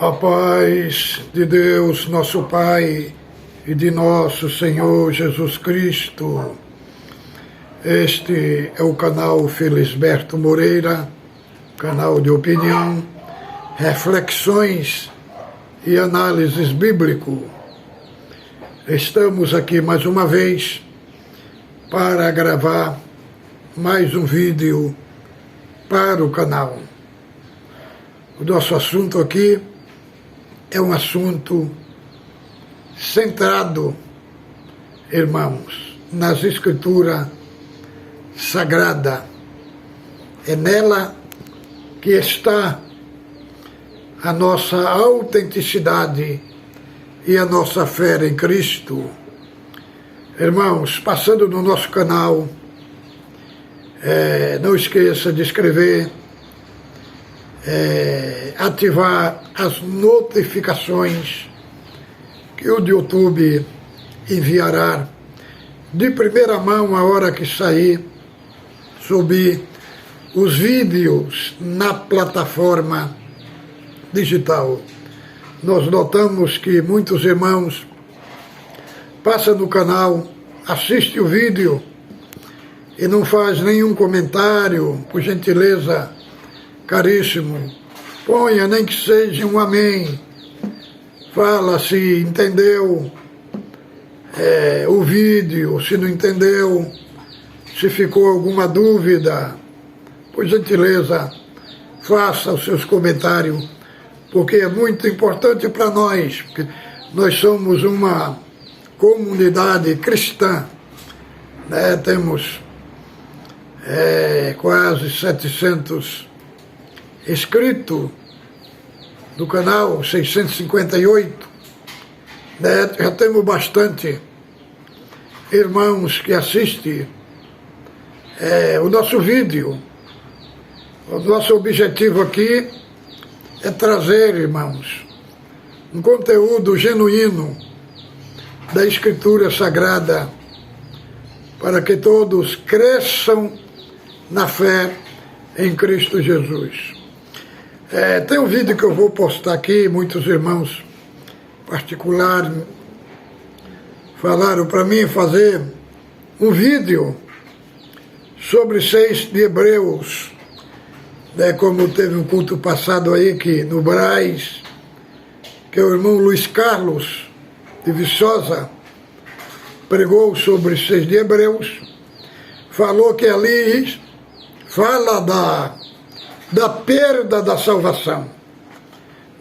A paz de Deus, nosso Pai, e de nosso Senhor Jesus Cristo. Este é o canal Felisberto Moreira, canal de opinião, reflexões e análises bíblico. Estamos aqui mais uma vez para gravar mais um vídeo para o canal. O nosso assunto aqui é um assunto centrado, irmãos, nas Escrituras Sagradas. É nela que está a nossa autenticidade e a nossa fé em Cristo. Irmãos, passando no nosso canal, não esqueça de inscrever, ativar as notificações que o YouTube enviará de primeira mão a hora que sair, subir os vídeos na plataforma digital. Nós notamos que muitos irmãos passam no canal, assistem o vídeo e não faz nenhum comentário. Por gentileza, caríssimo, ponha nem que seja um amém. Fala se entendeu o vídeo, se não entendeu, se ficou alguma dúvida. Por gentileza, faça os seus comentários, porque é muito importante para nós, porque nós somos uma comunidade cristã, né? Temos quase 700 inscritos no canal, 658, né? Já temos bastante irmãos que assistem o nosso vídeo. O nosso objetivo aqui é trazer, irmãos, um conteúdo genuíno da Escritura Sagrada para que todos cresçam na fé em Cristo Jesus. Tem um vídeo que eu vou postar aqui, muitos irmãos particulares falaram para mim fazer um vídeo sobre 6 de Hebreus, né, como teve um culto passado aí que no Brás, que o irmão Luiz Carlos de Viçosa pregou sobre 6 de Hebreus, falou que ali fala da perda da salvação.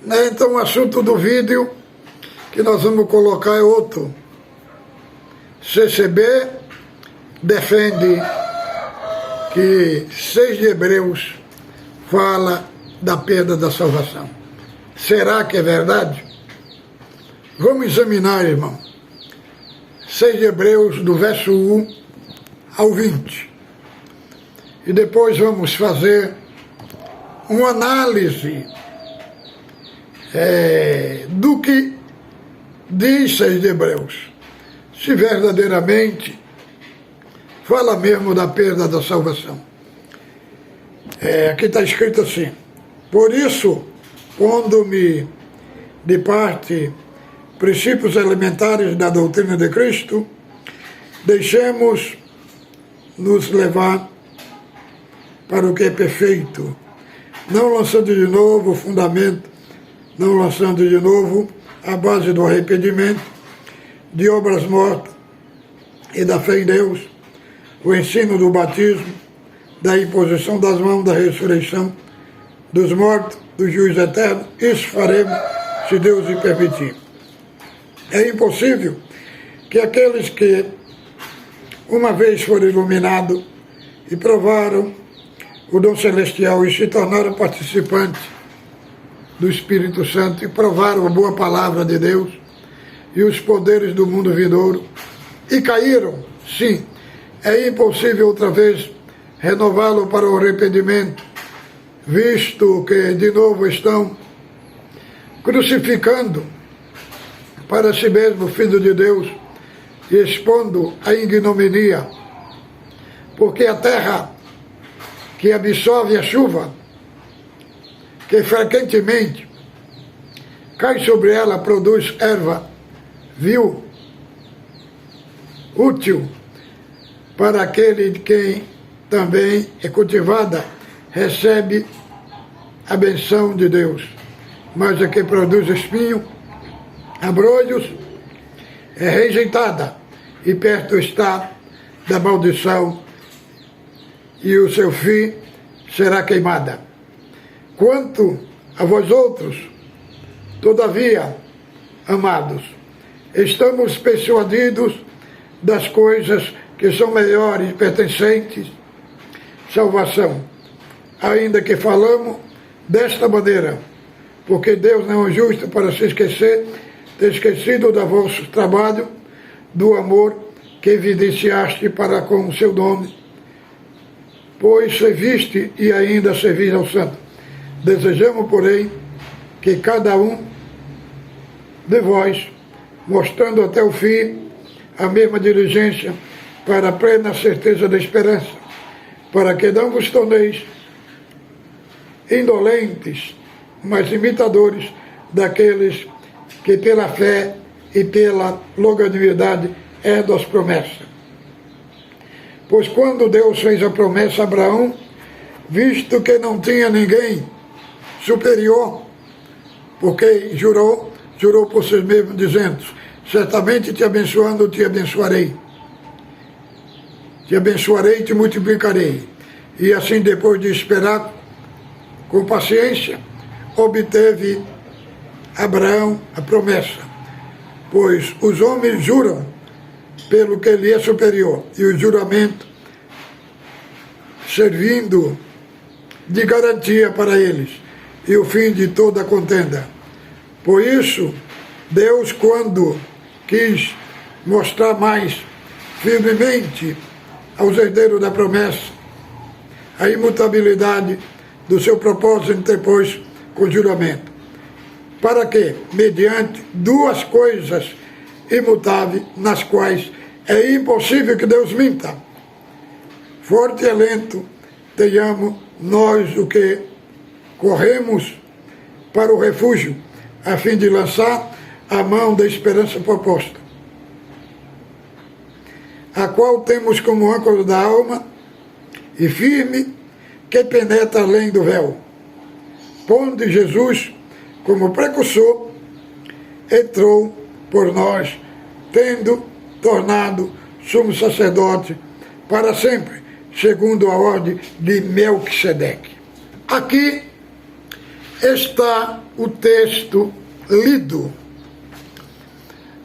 Né? Então o assunto do vídeo que nós vamos colocar é outro. CCB defende que 6 de Hebreus fala da perda da salvação. Será que é verdade? Vamos examinar, irmão. 6 de Hebreus, do verso 1 ao 20. E depois vamos fazer uma análise do que diz 6 de Hebreus. Se verdadeiramente fala mesmo da perda da salvação. Aqui está escrito assim: por isso, pondo-me de parte princípios elementares da doutrina de Cristo, deixemos nos levar para o que é perfeito, não lançando de novo o fundamento, não lançando de novo a base do arrependimento, de obras mortas e da fé em Deus, o ensino do batismo, da imposição das mãos, da ressurreição dos mortos, do juízo eterno. Isso faremos, se Deus o permitir. É impossível que aqueles que uma vez foram iluminados e provaram o dom celestial e se tornaram participantes do Espírito Santo e provaram a boa palavra de Deus e os poderes do mundo vindouro e caíram, sim, é impossível outra vez renová-lo para o arrependimento, visto que de novo estão crucificando para si mesmo o Filho de Deus e expondo a ignominia, porque a terra que absorve a chuva, que frequentemente cai sobre ela, produz erva, vil, útil para aquele de quem também é cultivada, recebe a benção de Deus. Mas a que produz espinho, abrolhos, é rejeitada, e perto está da maldição, e o seu fim será queimada. Quanto a vós outros, todavia, amados, estamos persuadidos das coisas que são melhores, pertencentes à salvação, ainda que falamos desta maneira, porque Deus não é justo para se esquecer, ter esquecido do vosso trabalho, do amor que evidenciaste para com o seu nome, pois serviste e ainda servis ao santo. Desejamos, porém, que cada um de vós, mostrando até o fim a mesma diligência, para a plena certeza da esperança, para que não vos torneis indolentes, mas imitadores daqueles que pela fé e pela longanimidade herdam as promessas. Pois quando Deus fez a promessa a Abraão, visto que não tinha ninguém superior, porque jurou por si mesmo, dizendo: certamente te abençoando, te abençoarei. Te abençoarei e te multiplicarei. E assim, depois de esperar com paciência, obteve Abraão a promessa. Pois os homens juram pelo que lhe é superior, e o juramento servindo de garantia para eles, e o fim de toda a contenda. Por isso, Deus, quando quis mostrar mais firmemente aos herdeiros da promessa a imutabilidade do seu propósito, interpôs com juramento, para que, mediante duas coisas imutáveis, nas quais é impossível que Deus minta, forte alento tenhamos nós o que corremos para o refúgio, a fim de lançar a mão da esperança proposta, a qual temos como âncora da alma e firme, que penetra além do véu, onde Jesus, como precursor, entrou por nós, tendo tornado sumo sacerdote para sempre, segundo a ordem de Melquisedeque. Aqui está o texto lido.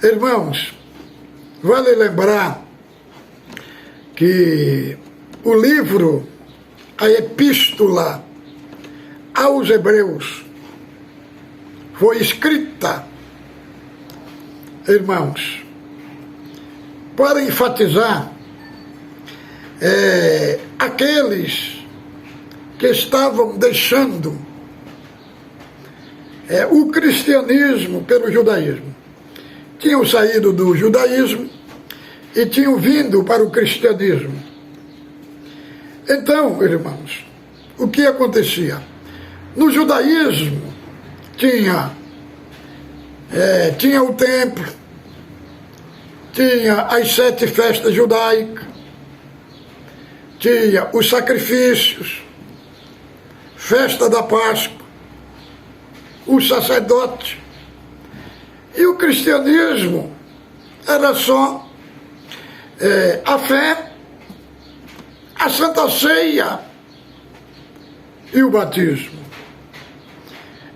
Irmãos, vale lembrar que o livro, a epístola aos Hebreus, foi escrita, irmãos, para enfatizar aqueles que estavam deixando o cristianismo pelo judaísmo. Tinham saído do judaísmo e tinham vindo para o cristianismo. Então, irmãos, o que acontecia? No judaísmo tinha o templo, tinha as 7 festas judaicas, tinha os sacrifícios, festa da Páscoa, os sacerdotes. E o cristianismo era só a fé, a Santa Ceia e o batismo.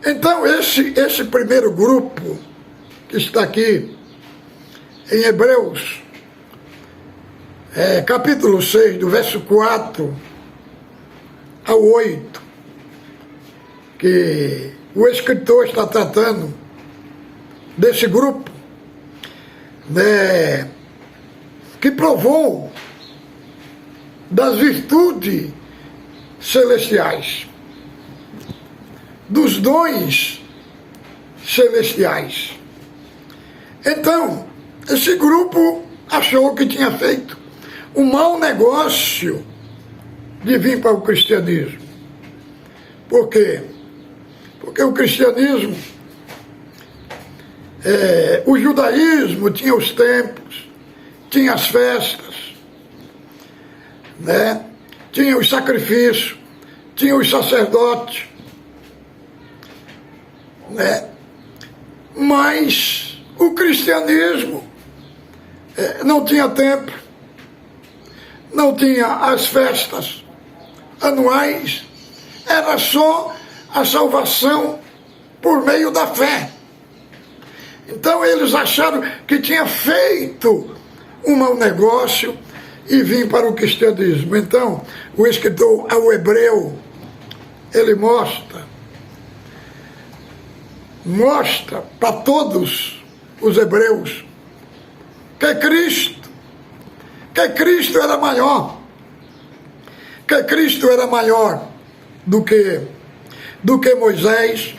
Então esse primeiro grupo que está aqui em Hebreus, capítulo 6, do verso 4 ao 8, que o escritor está tratando desse grupo, né, que provou das virtudes celestiais, dos dons celestiais. Então, esse grupo achou que tinha feito um mau negócio de vir para o cristianismo. Por quê? Porque o cristianismo O judaísmo tinha os templos, tinha as festas, né? Tinha os sacrifícios, tinha os sacerdotes, né? Mas o cristianismo não tinha templo, não tinha as festas anuais, era só a salvação por meio da fé. Então eles acharam que tinha feito um mau negócio e vim para o cristianismo. Então o escritor ao Hebreu, ele mostra para todos os hebreus que Cristo era maior, que Cristo era maior do que Moisés,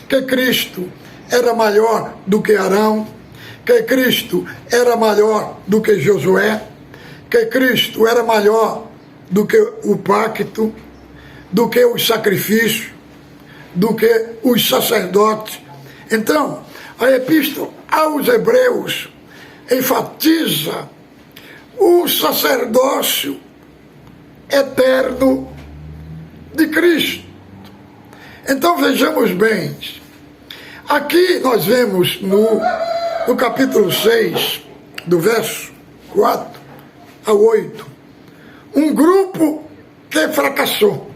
que Cristo era maior do que Arão, que Cristo era maior do que Josué, que Cristo era maior do que o pacto, do que os sacrifícios, do que os sacerdotes. Então, a epístola aos Hebreus enfatiza o sacerdócio eterno de Cristo. Então vejamos bem, aqui nós vemos no capítulo 6, do verso 4 a 8, um grupo que fracassou.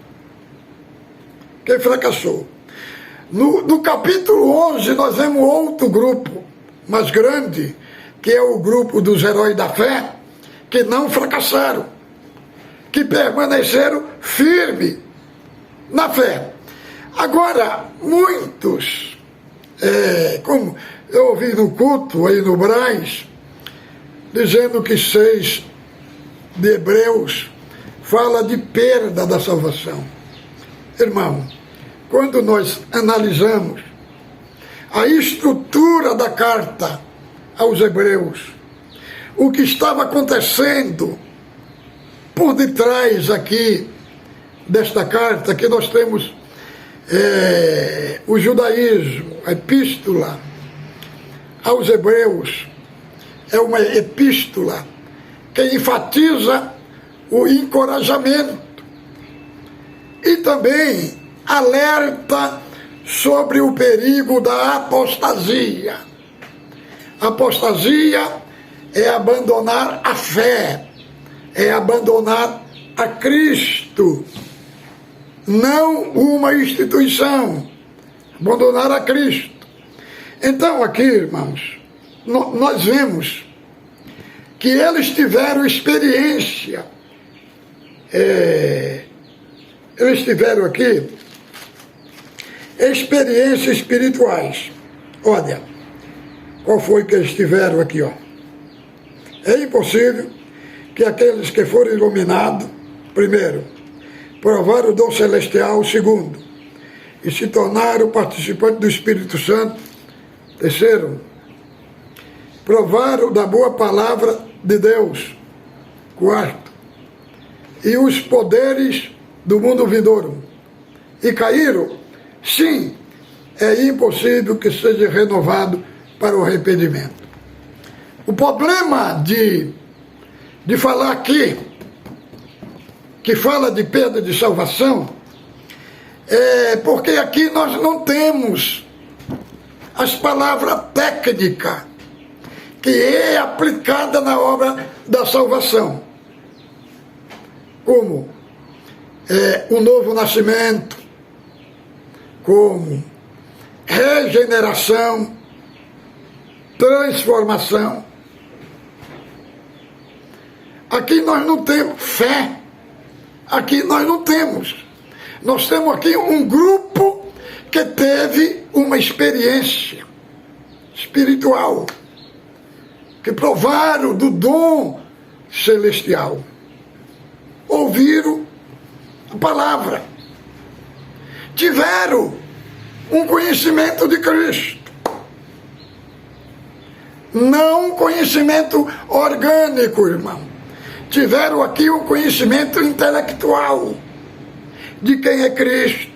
No capítulo 11 nós vemos outro grupo mais grande, que é o grupo dos heróis da fé, que não fracassaram, que permaneceram firmes na fé. Agora, muitos, como eu ouvi no culto aí no Brás, dizendo que 6 de Hebreus fala de perda da salvação. Irmão, quando nós analisamos a estrutura da carta aos Hebreus, o que estava acontecendo por detrás aqui desta carta, que nós temos o judaísmo, a epístola aos Hebreus, é uma epístola que enfatiza o encorajamento e também alerta sobre o perigo da apostasia. Apostasia é abandonar a fé, é abandonar a Cristo, não uma instituição, abandonar a Cristo. Então aqui, irmãos, nós vemos que eles tiveram experiência, eles tiveram aqui experiências espirituais. Olha, qual foi que eles tiveram aqui, ó? É impossível que aqueles que foram iluminados, primeiro, provaram o dom celestial, segundo, e se tornaram participantes do Espírito Santo, terceiro, provaram da boa palavra de Deus, quarto, e os poderes do mundo vindouro, e caíram, sim, é impossível que seja renovado para o arrependimento. O problema de falar aqui, que fala de perda de salvação, é porque aqui nós não temos as palavras técnicas que é aplicada na obra da salvação, como o novo nascimento, como regeneração, transformação. Aqui nós não temos fé, aqui nós não temos. Nós temos aqui um grupo que teve uma experiência espiritual, que provaram do dom celestial, ouviram a palavra, tiveram um conhecimento de Cristo, não um conhecimento orgânico, irmão. Tiveram aqui um conhecimento intelectual de quem é Cristo,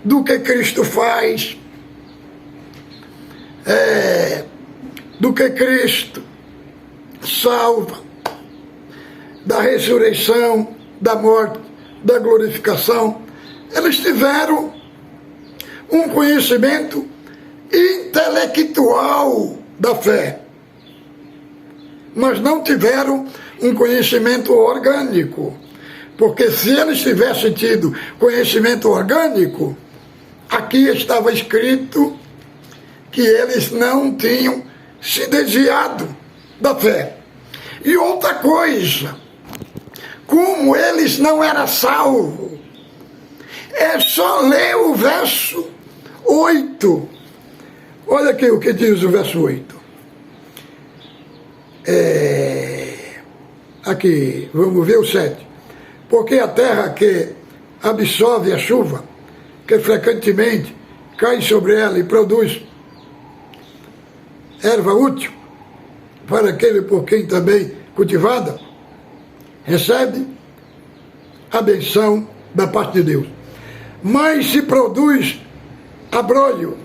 do que Cristo faz. do que Cristo salva, da ressurreição, da morte, da glorificação. Eles tiveram um conhecimento intelectual da fé, mas não tiveram um conhecimento orgânico, porque se eles tivessem tido conhecimento orgânico, aqui estava escrito que eles não tinham se desviado da fé. E outra coisa, como eles não eram salvos, é só ler o verso 8. Olha aqui o que diz o verso 8. Aqui, vamos ver o 7. Porque a terra que absorve a chuva, que frequentemente cai sobre ela e produz erva útil para aquele por quem também cultivada, recebe a benção da parte de Deus. Mas se produz abrolho,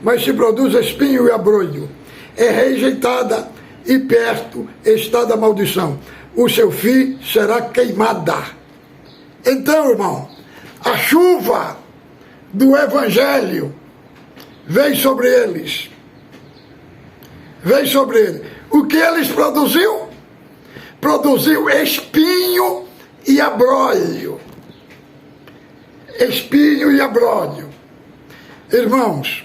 mas se produz espinho e abrolho, é rejeitada e perto está da maldição. O seu fim será queimada. Então, irmão, a chuva do Evangelho veio sobre eles. Veio sobre eles. O que eles produziu? Produziu espinho e abrolho. Espinho e abrolho. Irmãos,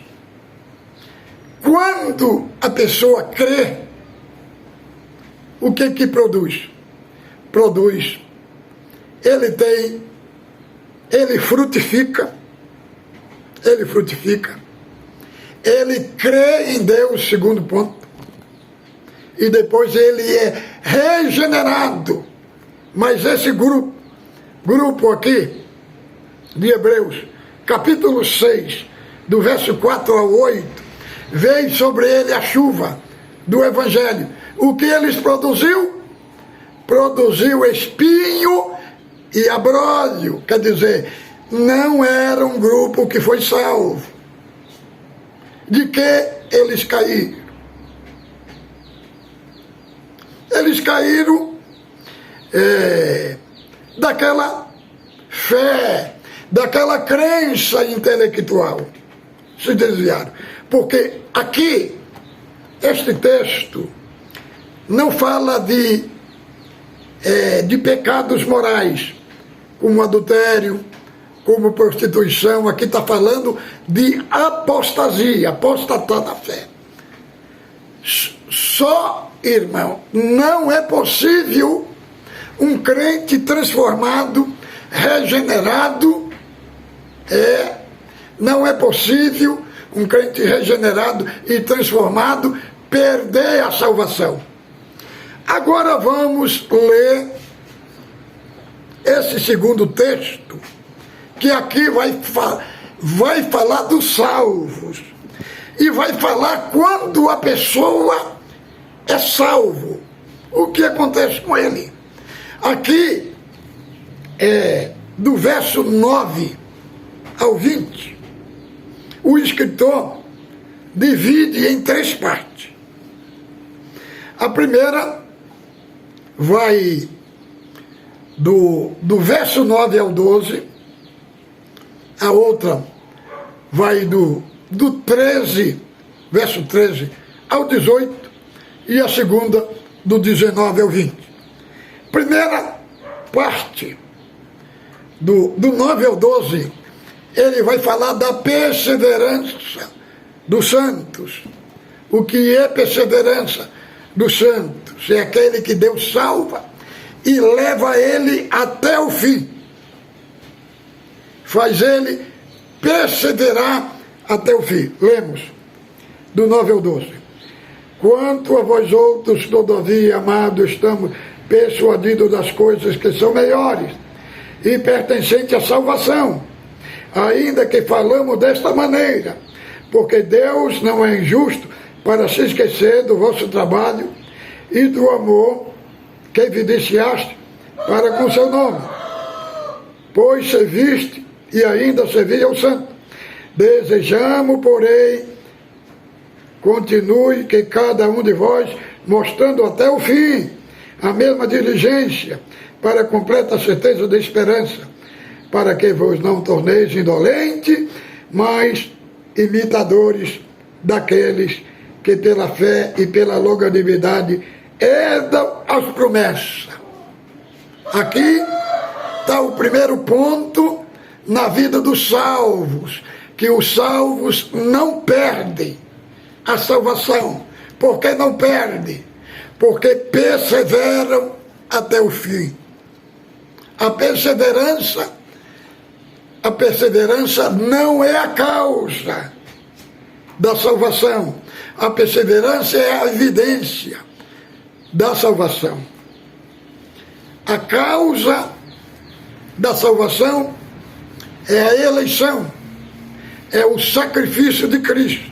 quando a pessoa crê, o que produz? Produz. Ele frutifica, ele crê em Deus, segundo ponto, e depois ele é regenerado. Mas esse grupo aqui, de Hebreus, capítulo 6, do verso 4 ao 8, veio sobre ele a chuva do Evangelho. O que eles produziu? Produziu espinho e abrolho. Quer dizer, não era um grupo que foi salvo. De que eles caíram? Eles caíram daquela fé, daquela crença intelectual. Se desviaram. Porque aqui, este texto não fala de pecados morais, como adultério, como prostituição. Aqui está falando de apostasia, apostatar da fé. Só, irmão, não é possível um crente transformado, regenerado, não é possível um crente regenerado e transformado perder a salvação. Agora vamos ler esse segundo texto, que aqui vai falar dos salvos, e vai falar quando a pessoa é salvo, o que acontece com ele. Aqui, do verso 9 ao 20, o escritor divide em 3 partes. A primeira vai do verso 9 ao 12, a outra vai do 13, verso 13 ao 18, e a segunda do 19 ao 20. Primeira parte, do 9 ao 12, ele vai falar da perseverança dos santos. O que é perseverança dos santos? É aquele que Deus salva e leva ele até o fim. Faz ele perseverar até o fim. Lemos, do 9 ao 12. Quanto a vós outros, todavia, amados, estamos persuadidos das coisas que são melhores e pertencentes à salvação, ainda que falamos desta maneira, porque Deus não é injusto para se esquecer do vosso trabalho e do amor que evidenciaste para com seu nome, pois serviste e ainda servi ao santo. Desejamos, porém, continue que cada um de vós, mostrando até o fim a mesma diligência, para a completa certeza da esperança, para que vos não torneis indolentes, mas imitadores daqueles que pela fé e pela longanimidade herdam as promessas. Aqui está o primeiro ponto na vida dos salvos, que os salvos não perdem a salvação. Por que não perdem? Porque perseveram até o fim. A perseverança não é a causa da salvação. A perseverança é a evidência da salvação. A causa da salvação é a eleição, é o sacrifício de Cristo.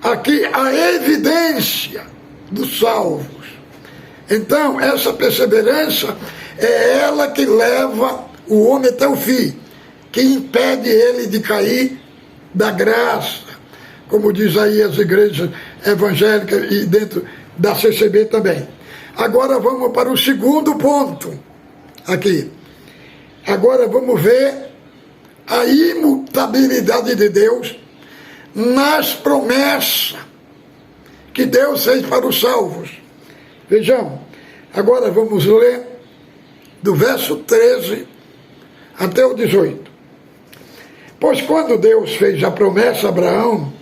Aqui a evidência dos salvos. Então, essa perseverança é ela que leva o homem até o fim, que impede ele de cair da graça, como diz aí as igrejas evangélicas e dentro da CCB também. Agora vamos para o segundo ponto aqui. Agora vamos ver a imutabilidade de Deus nas promessas que Deus fez para os salvos. Vejam, agora vamos ler do verso 13 até o 18. Pois quando Deus fez a promessa a Abraão,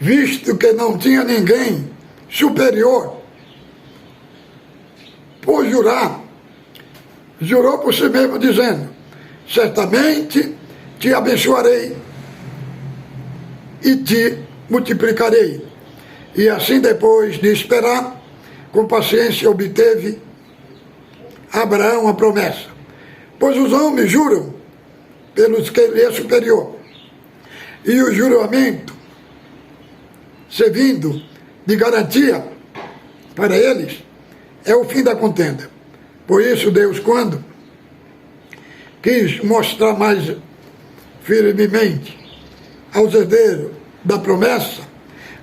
visto que não tinha ninguém superior por jurar, jurou por si mesmo, dizendo: certamente te abençoarei e te multiplicarei. E assim, depois de esperar, com paciência obteve Abraão a promessa. Pois os homens juram pelos que lhe é superior, e o juramento, servindo de garantia para eles, é o fim da contenda. Por isso Deus, quando quis mostrar mais firmemente aos herdeiros da promessa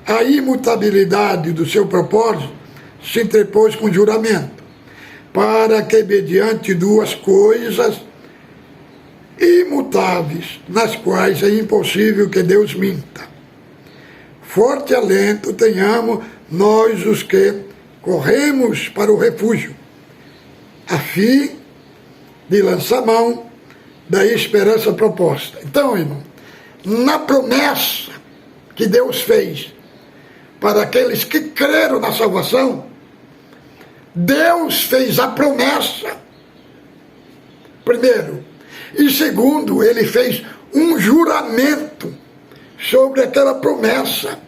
a imutabilidade do seu propósito, se interpôs com juramento, para que mediante duas coisas imutáveis, nas quais é impossível que Deus minta, forte alento tenhamos nós os que corremos para o refúgio, a fim de lançar mão da esperança proposta. Então, irmão, na promessa que Deus fez para aqueles que creram na salvação, Deus fez a promessa, primeiro, e segundo, ele fez um juramento sobre aquela promessa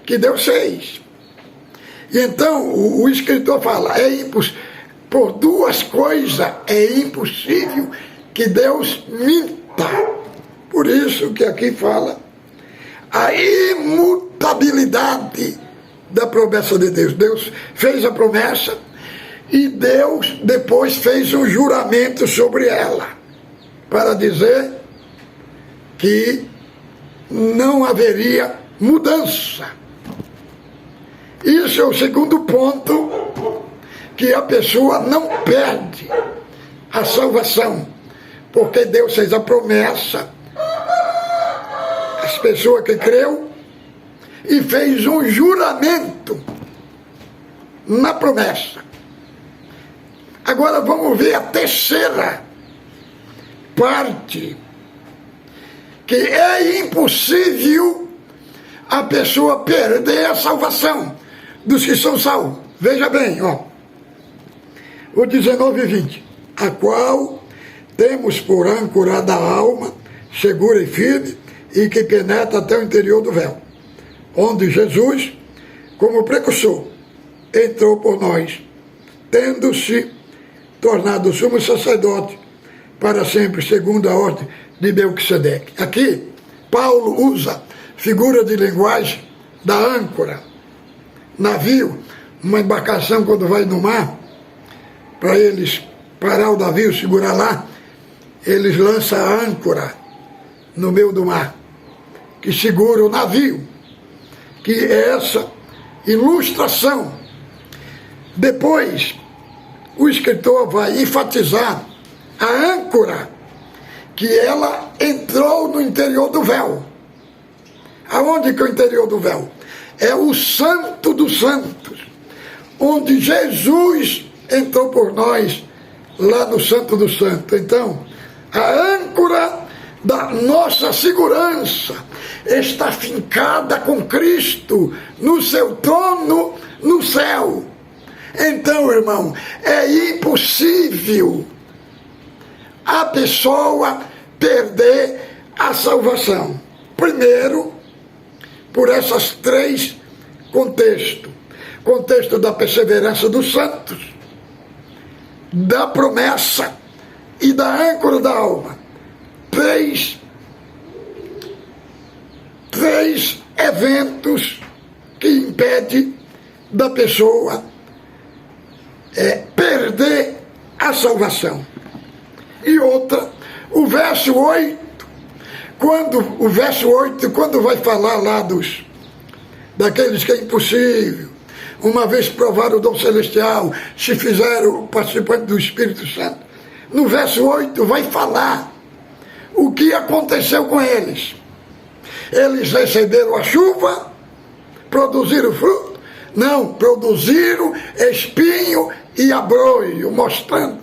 que Deus fez. E então o escritor fala, por duas coisas é impossível que Deus minta. Por isso que aqui fala a imutabilidade da promessa de Deus. Deus fez a promessa e Deus depois fez um juramento sobre ela, para dizer que não haveria mudança. Isso é o segundo ponto, que a pessoa não perde a salvação, porque Deus fez a promessa, as pessoas que creu, e fez um juramento na promessa. Agora vamos ver a terceira parte, que é impossível a pessoa perder a salvação dos que são salvos. Veja bem, ó, o 19 e 20, a qual temos por âncora da alma, segura e firme, e que penetra até o interior do véu, onde Jesus, como precursor, entrou por nós, tendo-se tornado sumo sacerdote para sempre, segundo a ordem de Melquisedeque. Aqui, Paulo usa figura de linguagem da âncora. Navio, uma embarcação quando vai no mar, para eles parar o navio, segurar lá, eles lançam a âncora no meio do mar, que segura o navio. que é essa ilustração. Depois, o escritor vai enfatizar a âncora, que ela entrou no interior do véu. Aonde que é o interior do véu? É o Santo dos Santos, onde Jesus entrou por nós, lá no Santo dos Santos. Então, a âncora da nossa segurança está fincada com Cristo no seu trono no céu. Então, irmão, é impossível a pessoa perder a salvação. Primeiro, por essas três contextos. Contexto da perseverança dos santos, da promessa e da âncora da alma. Três eventos que impedem da pessoa perder a salvação. E outra, o verso 8, quando vai falar lá daqueles que é impossível, uma vez provaram o dom celestial, se fizeram participantes do Espírito Santo, no verso 8 vai falar o que aconteceu com eles. Eles receberam a chuva, produziram fruto? Não, produziram espinho e abrolho, mostrando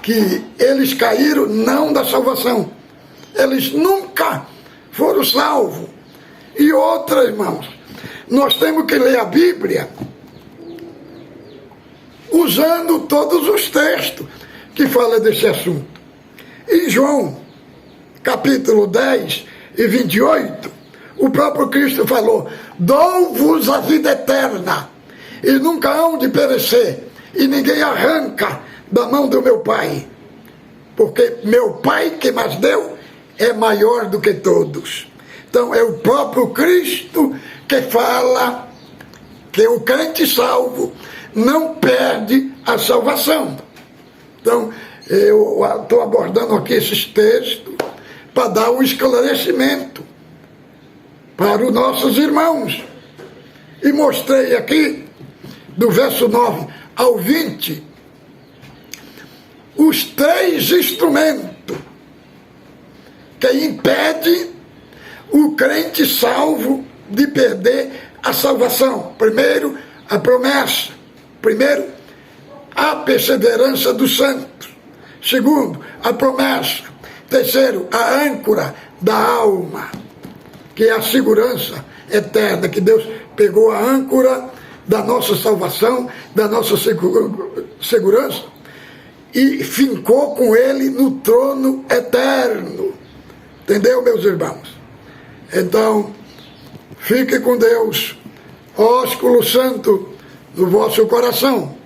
que eles caíram não da salvação. Eles nunca foram salvos. E outra, irmãos, nós temos que ler a Bíblia usando todos os textos que falam desse assunto. Em João, capítulo 10 e 28, o próprio Cristo falou: dou-vos a vida eterna, e nunca hão de perecer, e ninguém arranca da mão do meu Pai, porque meu Pai que mais deu é maior do que todos. Então é o próprio Cristo que fala que o crente salvo não perde a salvação. Então eu estou abordando aqui esses textos para dar um esclarecimento para os nossos irmãos. E mostrei aqui, do verso 9 ao 20, os três instrumentos que impedem o crente salvo de perder a salvação. Primeiro, a promessa. Primeiro, a perseverança dos santos. Segundo, a promessa. Terceiro, a âncora da alma, que é a segurança eterna, que Deus pegou a âncora da nossa salvação, da nossa segurança, e fincou com ele no trono eterno. Entendeu, meus irmãos? Então, fique com Deus, ósculo santo no vosso coração.